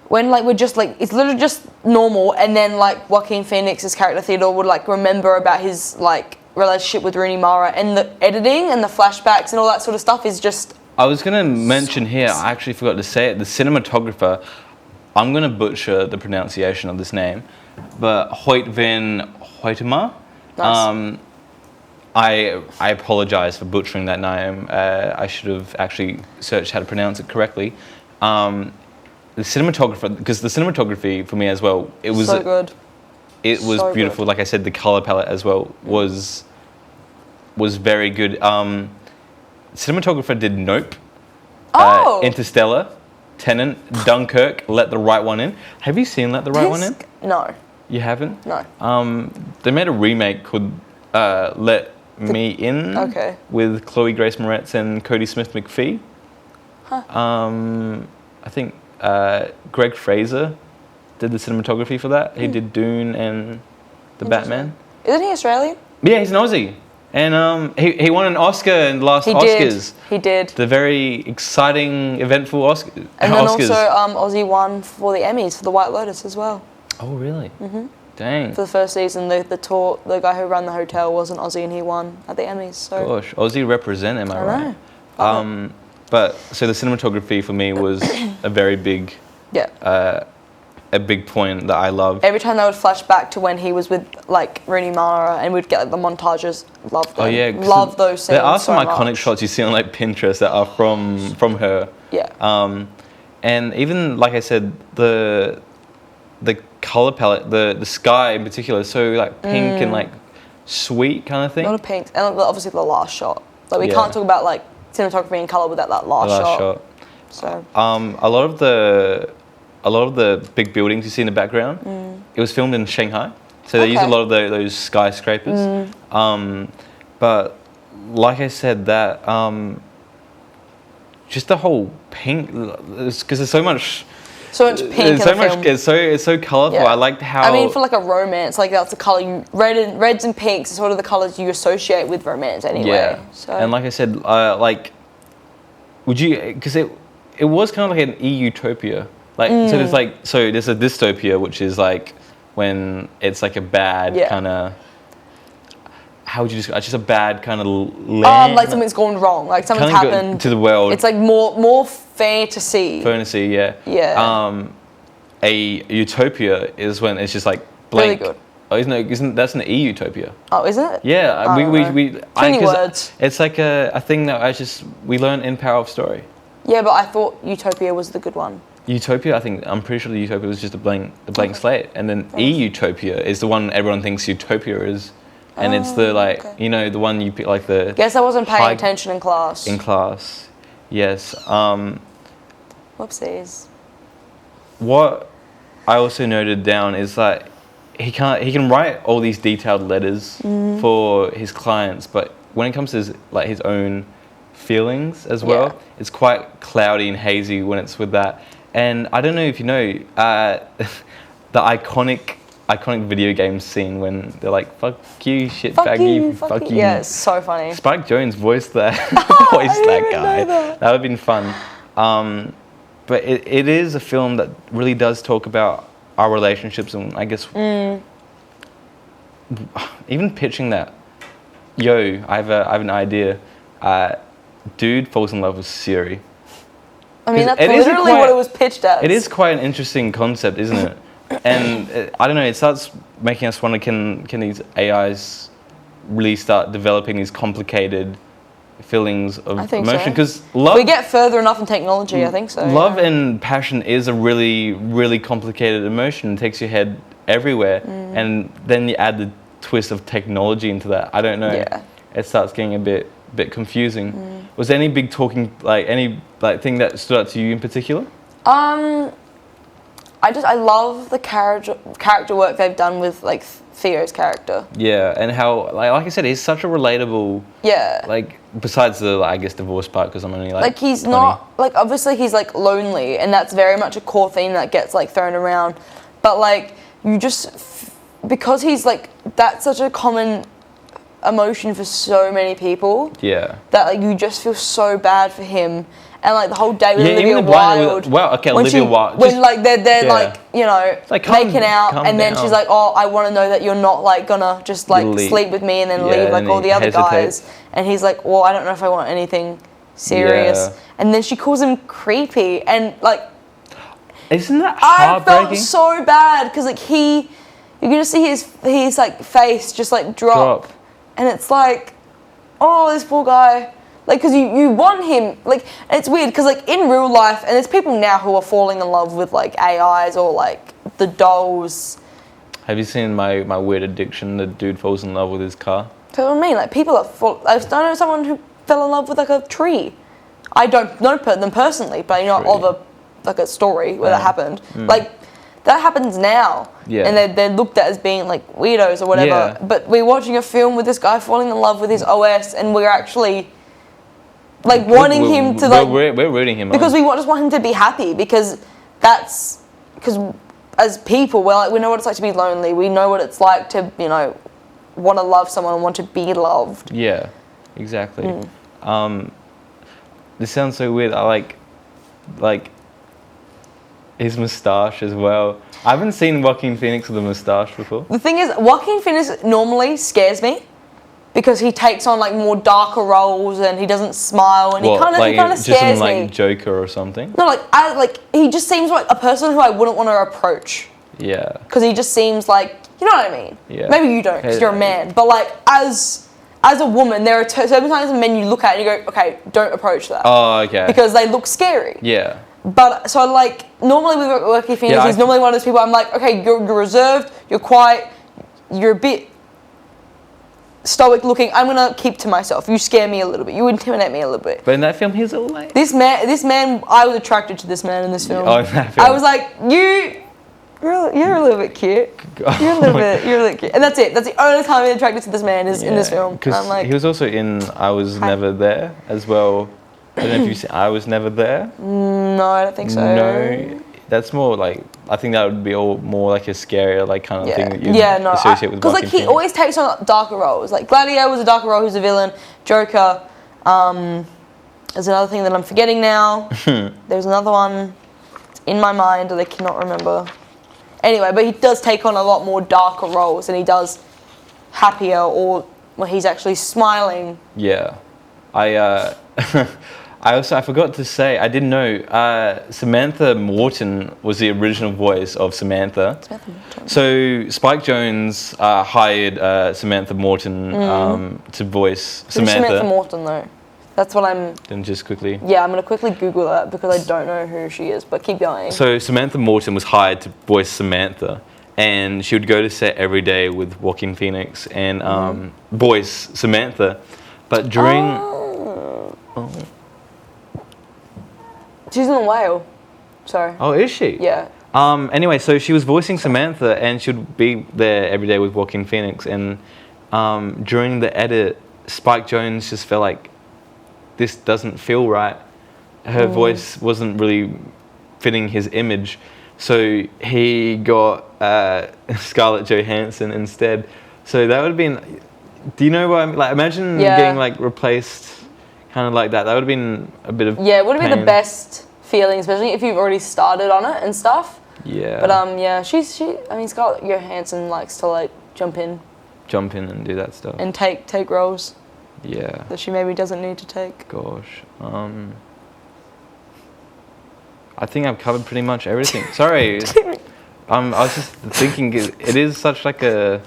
when like we're just like, it's literally just normal. And then like Joaquin Phoenix's character Theodore would like remember about his like relationship with Rooney Mara, and the editing and the flashbacks and all that sort of stuff is just. I was going to mention here, I actually forgot to say it. The cinematographer, I'm going to butcher the pronunciation of this name, but Hoyt van Hoytema. Nice. I apologize for butchering that name. I should have actually searched how to pronounce it correctly. The cinematographer, because the cinematography for me as well, it was so good. it was So beautiful. good. Like I said, the color palette as well was very good. Cinematographer did Nope, Oh! Interstellar, Tenet, Dunkirk, Let the Right One In. Have you seen Let the Right One In? No. You haven't? No. They made a remake called Let Me In Okay. with Chloe Grace Moretz and Cody Smith McPhee. Huh. I think Greg Fraser did the cinematography for that. He did Dune and The Batman. Isn't he Australian? Yeah, he's an Aussie. And he won an Oscar in the last Oscars. He did. The very exciting, eventful Oscars. And then also Aussie won for the Emmys for The White Lotus as well. Oh, really? Mm-hmm. Dang. For the first season, the guy who ran the hotel was an Aussie and he won at the Emmys. So. Gosh, Aussie represent, am I right? Know. But so the cinematography for me was a very big, a big point that I loved. Every time they would flash back to when he was with like Rooney Mara and we'd get like the montages. Love them. Oh yeah, love those scenes. There are some so iconic much. shots you see on like Pinterest that are from her. Yeah. And even like I said, the color palette, the sky in particular, is so like pink and like sweet kind of thing. A lot of pinks, and obviously the last shot. Like we can't talk about like cinematography and color without that last shot. So. A lot of the big buildings you see in the background, it was filmed in Shanghai, so they used a lot of those skyscrapers. But like I said, that just the whole pink, because there's so much. So much pink in the film. It's so colourful. Yeah. I liked how. I mean, for like a romance, like that's the colour reds and pinks are sort of the colours you associate with romance anyway. Yeah. So. And like I said, like, would you? Because it was kind of like an e-utopia. Like so there's a dystopia, which is like when it's like a bad kind of. How would you describe? It's just a bad kind of land. Like something's gone wrong. Like something's happened to the world. It's like more fantasy. Fantasy, yeah. Yeah. A utopia is when it's just like blank. Really good. Oh, isn't that's an e-utopia? Oh, is it? Yeah, we Too many words. It's like a thing that we learn in Power of Story. Yeah, but I thought utopia was the good one. Utopia, I'm pretty sure the utopia was just a blank slate, and then e-utopia is the one everyone thinks utopia is. And it's the the one you pick, like the. Guess I wasn't paying attention in class. In class, yes. Whoopsies. What I also noted down is that he can write all these detailed letters for his clients, but when it comes to his own feelings as well, it's quite cloudy and hazy when it's with that. And I don't know if you know the iconic video game scene when they're like, fuck you, shit baggy, fuck you. Yeah, it's so funny. Spike Jonze voiced that guy. That would have been fun. But it is a film that really does talk about our relationships, and I guess even pitching that, I have an idea. Dude falls in love with Siri. I mean, that's literally what it was pitched as. It is quite an interesting concept, isn't it? And I don't know, it starts making us wonder, can these AIs really start developing these complicated feelings of emotion? Because love... We get further enough in technology, I think so. Love and passion is a really, really complicated emotion. It takes your head everywhere. And then you add the twist of technology into that. I don't know. Yeah. It starts getting a bit confusing. Was there any big talking, any thing that stood out to you in particular? I love the character work they've done with Theo's character. Yeah, and how like I said, he's such a relatable. Yeah. Besides the I guess divorce part, because I'm only he's 20. not obviously he's lonely, and that's very much a core theme that gets thrown around, but you just because he's that's such a common emotion for so many people. Yeah. That you just feel so bad for him. And the whole day with Olivia Wilde. Olivia Wilde. When they're making out, and then she's like, "Oh, I want to know that you're not gonna just sleep with me and then leave all the other guys." And he's like, "Well, I don't know if I want anything serious." Yeah. And then she calls him creepy, and isn't that heartbreaking? I felt so bad because you can just see his face just drop, and it's oh, this poor guy. Because you want him, and it's weird, because, in real life, and there's people now who are falling in love with, AIs or, the dolls. Have you seen my weird addiction? The dude falls in love with his car. That's what I mean. Like people are I know someone who fell in love with like a tree. I don't know them personally, but I know of a story where that happened. Like that happens now. Yeah. And they're looked at as being like weirdos or whatever. Yeah. But we're watching a film with this guy falling in love with his OS, and we're actually like wanting him to like. We're rooting him because we just want him to be happy, because as people we know what it's like to be lonely. We know what it's like to want to love someone and want to be loved. Yeah, exactly. This sounds so weird. I like his moustache as well. I haven't seen Joaquin Phoenix with a moustache before. The thing is, Joaquin Phoenix normally scares me because he takes on like more darker roles and he doesn't smile and he kind of scares just in, me. Like Joker or something. No, he just seems like a person who I wouldn't want to approach. Yeah. Because he just seems like, you know what I mean? Yeah. Maybe you don't because you're a man, but like as a woman, there are certain times men you look at and you go, okay, don't approach that. Oh, okay. Because they look scary. Yeah. But so like normally with Joaquin Phoenix, he's normally one of those people. I'm like, okay, you're reserved, you're quiet, you're a bit stoic looking. I'm gonna keep to myself. You scare me a little bit. You intimidate me a little bit. But in that film, he's all like this man. I was attracted to this man in this film. Oh, in that film. I was like, you're a little bit cute. You're a little bit cute. And that's it. That's the only time I'm attracted to this man is in this film. Because like, he was also in I Was Never There as well. I don't know if you've seen I Was Never There. No, I don't think so. No, that's more like, I think that would be more like a scarier like kind of thing that you associate with. Because like he always takes on darker roles. Like Gladiator was a darker role. Who's a villain? Joker. There's another thing that I'm forgetting now. There's another one in my mind that I cannot remember. Anyway, but he does take on a lot more darker roles, and he does happier or when he's actually smiling. Yeah, I forgot to say, I didn't know, Samantha Morton was the original voice of Samantha. Samantha Morton. So Spike Jonze hired Samantha Morton to voice Samantha. Samantha Morton though? That's what I'm... Then just quickly... Yeah, I'm going to quickly Google that because I don't know who she is, but keep going. So Samantha Morton was hired to voice Samantha, and she would go to set every day with Joaquin Phoenix and voice Samantha. But during... She's in The Whale. Sorry. Oh, is she? Yeah. Anyway, so she was voicing Samantha, and she would be there every day with Joaquin Phoenix. And during the edit, Spike Jonze just felt like, this doesn't feel right. Her voice wasn't really fitting his image. So he got Scarlett Johansson instead. So that would have been... Do you know what I mean? Like, imagine getting like replaced kind of like that. That would have been a bit of it would have been the best feeling, especially if you've already started on it and stuff. Yeah. But I mean, Scarlett Johansson likes to like jump in and do that stuff. And take roles. Yeah. That she maybe doesn't need to take. Gosh. I think I've covered pretty much everything. Sorry. I was just thinking it is such like a...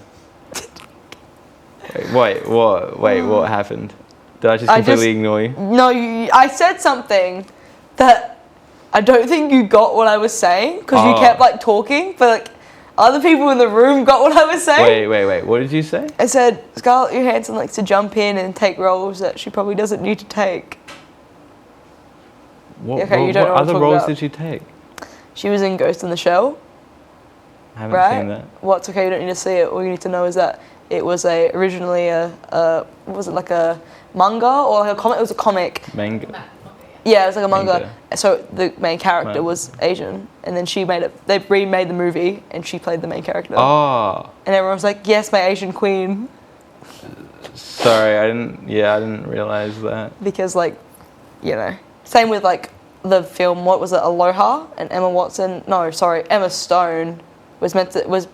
Wait, what happened? Did I just completely ignore you? No, I said something that I don't think you got what I was saying because you kept like talking, but like other people in the room got what I was saying. Wait. What did you say? I said Scarlett Johansson likes to jump in and take roles that she probably doesn't need to take. What other roles did she take? She was in Ghost in the Shell. I haven't seen that. Well, it's okay, you don't need to see it. All you need to know is that it was originally was it like a manga or like a comic? It was a comic. Manga. Yeah, it was like a manga. So the main character was Asian, and then she made it. They remade the movie, and she played the main character. Oh. And everyone was like, "Yes, my Asian queen." Sorry, I didn't realize that. Because same with like the film. What was it? Aloha, and Emma Stone was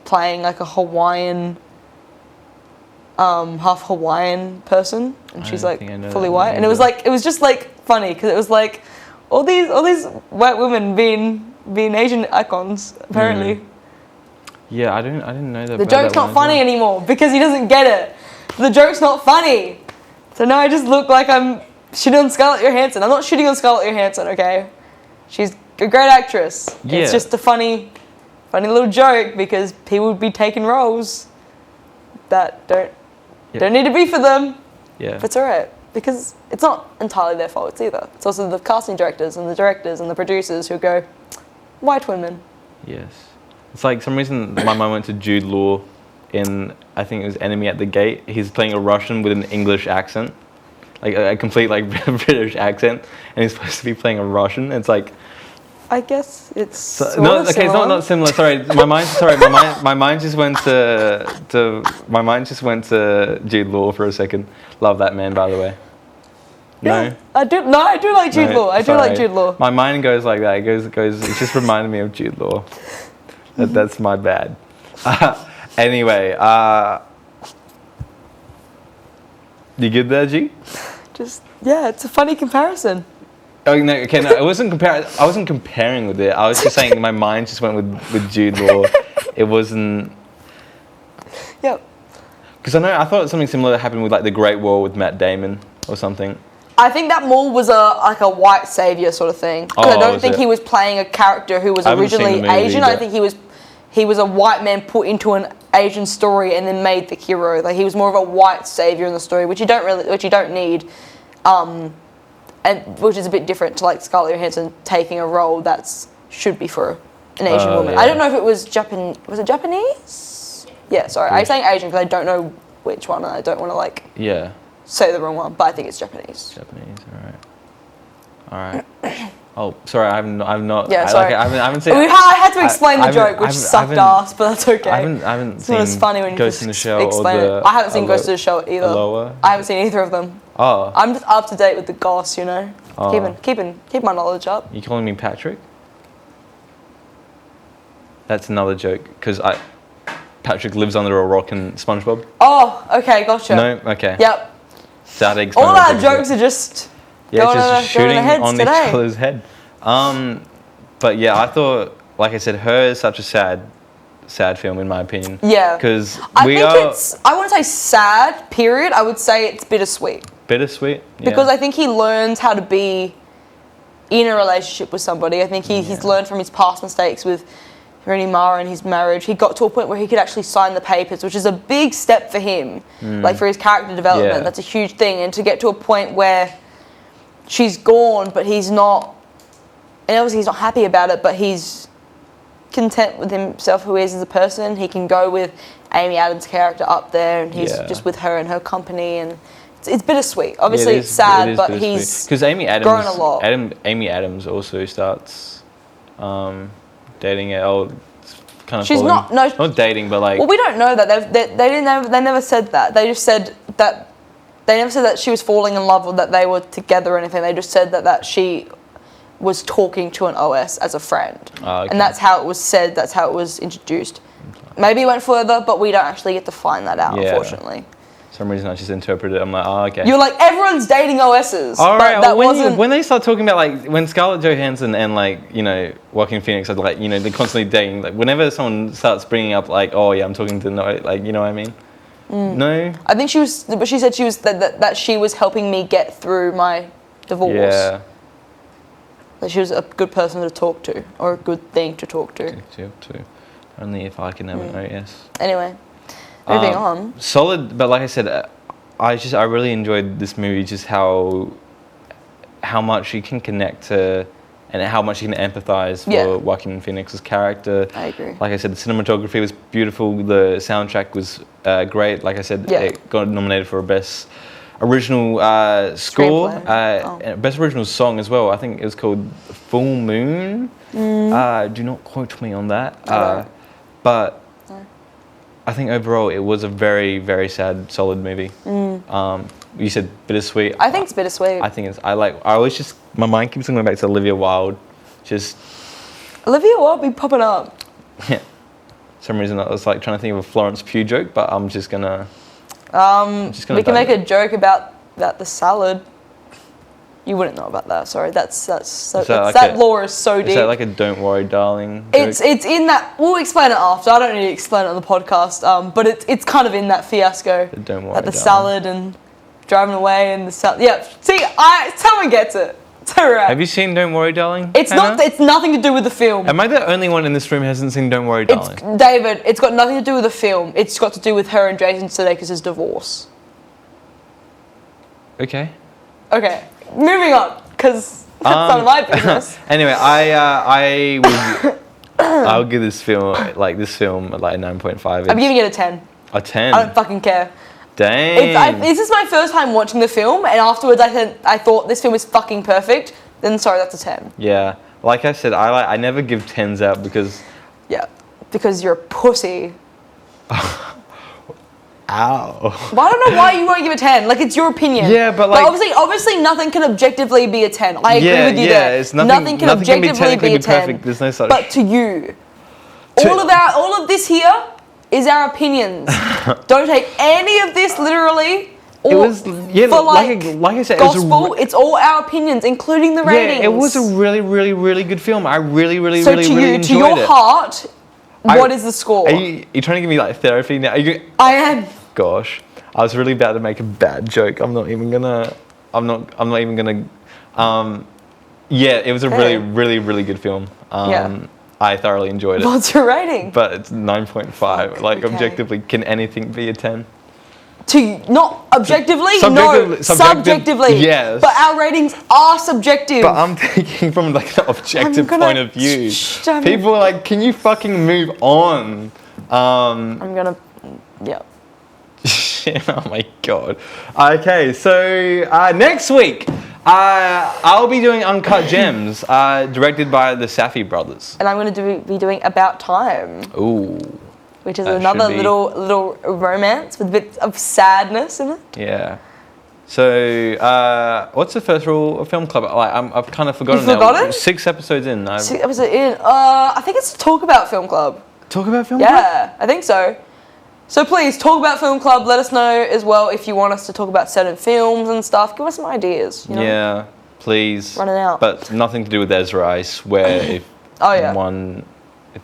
playing like a Hawaiian. Half Hawaiian person, and she's like fully white, and it was just like funny because it was like all these white women being Asian icons apparently. Yeah, I didn't know that. The joke's not funny anymore because he doesn't get it. The joke's not funny, so now I just look like I'm shitting on Scarlett Johansson. I'm not shitting on Scarlett Johansson, okay? She's a great actress. Yeah. It's just a funny funny little joke because people would be taking roles that don't need to be for them. Yeah. But it's alright because it's not entirely their fault either. It's also the casting directors and the producers who go, white women. Yes. It's like some reason my mind went to Jude Law in, I think it was Enemy at the Gate. He's playing a Russian with an English accent, like a complete like British accent, and he's supposed to be playing a Russian. It's like, I guess it's similar. It's not similar. Sorry, my mind just went to Jude Law for a second. Love that man, by the way. Yeah, No, I do like Jude Law. I do like Jude Law. My mind goes like that. It goes. It just reminded me of Jude Law. That's my bad. Anyway, you good there, G? It's a funny comparison. Oh no, okay, no, I wasn't comparing with it. I was just saying my mind just went with Jude Law. It wasn't. Yep. Because I thought something similar happened with like The Great War with Matt Damon or something. I think that more was a white savior sort of thing. I don't think he was playing a character who was originally Asian. I think he was a white man put into an Asian story and then made the hero. Like he was more of a white savior in the story, which you don't need, and which is a bit different to like Scarlett Johansson taking a role that's should be for an Asian woman. Yeah. I don't know if it was Japan. Was it Japanese? Yeah, sorry. I'm saying Asian because I don't know which one, and I don't want to say the wrong one, but I think it's Japanese. Japanese, all right. Oh, sorry, I've not. Yeah, sorry. I haven't seen. I had to explain the joke, which sucked ass, but that's okay. I haven't seen. It's funny when you Ghost just in the Shell explain or it. I haven't seen Ghost in the Shell either. Aloha? I haven't seen either of them. Oh. I'm just up to date with the goss, you know. Oh. Keep my knowledge up. You calling me Patrick? That's another joke because Patrick lives under a rock in SpongeBob. Oh, okay, gotcha. No, okay. Yep. Sad explain. All our jokes are just just shooting on today. each other's head. But yeah, I thought, like I said, Her is such a sad film in my opinion. Yeah. Because I wouldn't say sad, period. I would say it's bittersweet. Bittersweet? Yeah. Because I think he learns how to be in a relationship with somebody. I think he's learned from his past mistakes with Rooney Mara and his marriage. He got to a point where he could actually sign the papers, which is a big step for him, like for his character development. Yeah. That's a huge thing. And to get to a point where she's gone, but he's not, and obviously he's not happy about it, but he's content with himself, who he is as a person. He can go with Amy Adams' character up there, and he's just with her and her company, and it's bittersweet. Obviously, it's sad, but he's because Amy Adams grown a lot. Amy Adams also starts dating it. It's kind of she's falling, not dating, but like. Well, we don't know that. They never said that. They just said that. They never said that she was falling in love or that they were together or anything. They just said that she was talking to an OS as a friend. Okay. And that's how it was said. That's how it was introduced. Maybe it went further, but we don't actually get to find that out, unfortunately. For some reason I just interpreted it. I'm like, okay. You're like, everyone's dating OSs. All right, but that wasn't... when they start talking about, like, when Scarlett Johansson and, like, you know, Joaquin Phoenix are, like, you know, they're constantly dating, like, whenever someone starts bringing up, like, oh, yeah, I'm talking to, like, you know what I mean? No? I think she said she was, that she was helping me get through my divorce. Yeah. That she was a good person to talk to, or a good thing to talk to. Only if I can ever know, yes. Anyway, moving on. Solid, but like I said, I really enjoyed this movie, just how much you can connect to and how much you can empathize for Joaquin Phoenix's character. I agree. Like I said, the cinematography was beautiful, the soundtrack was great. Like I said, it got nominated for Best Original Score, and Best Original Song as well. I think it was called Full Moon. Do not quote me on that. But I think overall it was a very, very sad, solid movie. You said bittersweet. I think it's bittersweet. I think it's. My mind keeps going back to Olivia Wilde. Olivia Wilde be popping up. Yeah. For some reason I was like trying to think of a Florence Pugh joke, but I'm just gonna. We can make a joke about the salad. You wouldn't know about that. Sorry, that lore is so deep. Is that like a "Don't worry, darling"? Joke? It's in that. We'll explain it after. I don't need to explain it on the podcast. But it's kind of in that fiasco. Don't worry, at the salad and driving away and the salad. Yeah. See, someone gets it. It's alright. Have you seen Don't Worry, Darling? It's Hannah? not. It's nothing to do with the film. Am I the only one in this room who hasn't seen Don't Worry, Darling? David, it's got nothing to do with the film. It's got to do with her and Jason Sudeikis' divorce. Okay. Okay, moving on, because that's none of my business. Anyway, I would. I'll give this film like a 9.5. I'm giving it a 10. A 10. I don't fucking care. Dang. This is my first time watching the film, and afterwards I thought this film is fucking perfect. Then sorry, that's a 10. Yeah. Like I said, I never give 10s out because. Yeah, because you're a pussy. Ow. But I don't know why you won't give a 10. Like, it's your opinion. Yeah, but like. obviously nothing can objectively be a 10. I agree with you there. It's nothing can objectively be a 10. Perfect. There's no such. But to you, all of this here is our opinions. Don't take any of this literally. It was like I said, gospel. It's all our opinions, including the ratings. Yeah, it was a really, really, really good film. I really enjoyed it. So to your heart, what is the score? Are you trying to give me like therapy now? I am. Gosh, I was really about to make a bad joke. I'm not even gonna. Yeah, it was a really, really good film. I thoroughly enjoyed it. What's your rating? But it's 9.5. Like, objectively, can anything be a 10? Not objectively, no. Subjectively. Yes. But our ratings are subjective. But I'm thinking from like an objective point of view. People are like, can you fucking move on? Yeah. Oh my god. Okay, so next week, I'll be doing Uncut Gems, directed by the Safdie brothers. And I'm going to be doing About Time. Ooh. Which is another little romance with a bit of sadness in it. Yeah. So, what's the first rule of Film Club? Like, I've kind of forgotten. You've forgotten? 6 episodes in. 6 episodes in. I think it's to talk about Film Club. Talk about Film Club? Yeah, I think so. So please, talk about Film Club. Let us know as well if you want us to talk about certain films and stuff. Give us some ideas. You know? Yeah, please. Running out. But nothing to do with Ezra, I swear. If one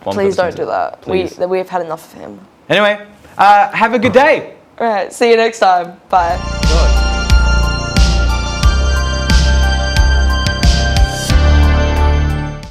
please don't do that. Please. We've had enough of him. Anyway, have a good day. All right, see you next time. Bye.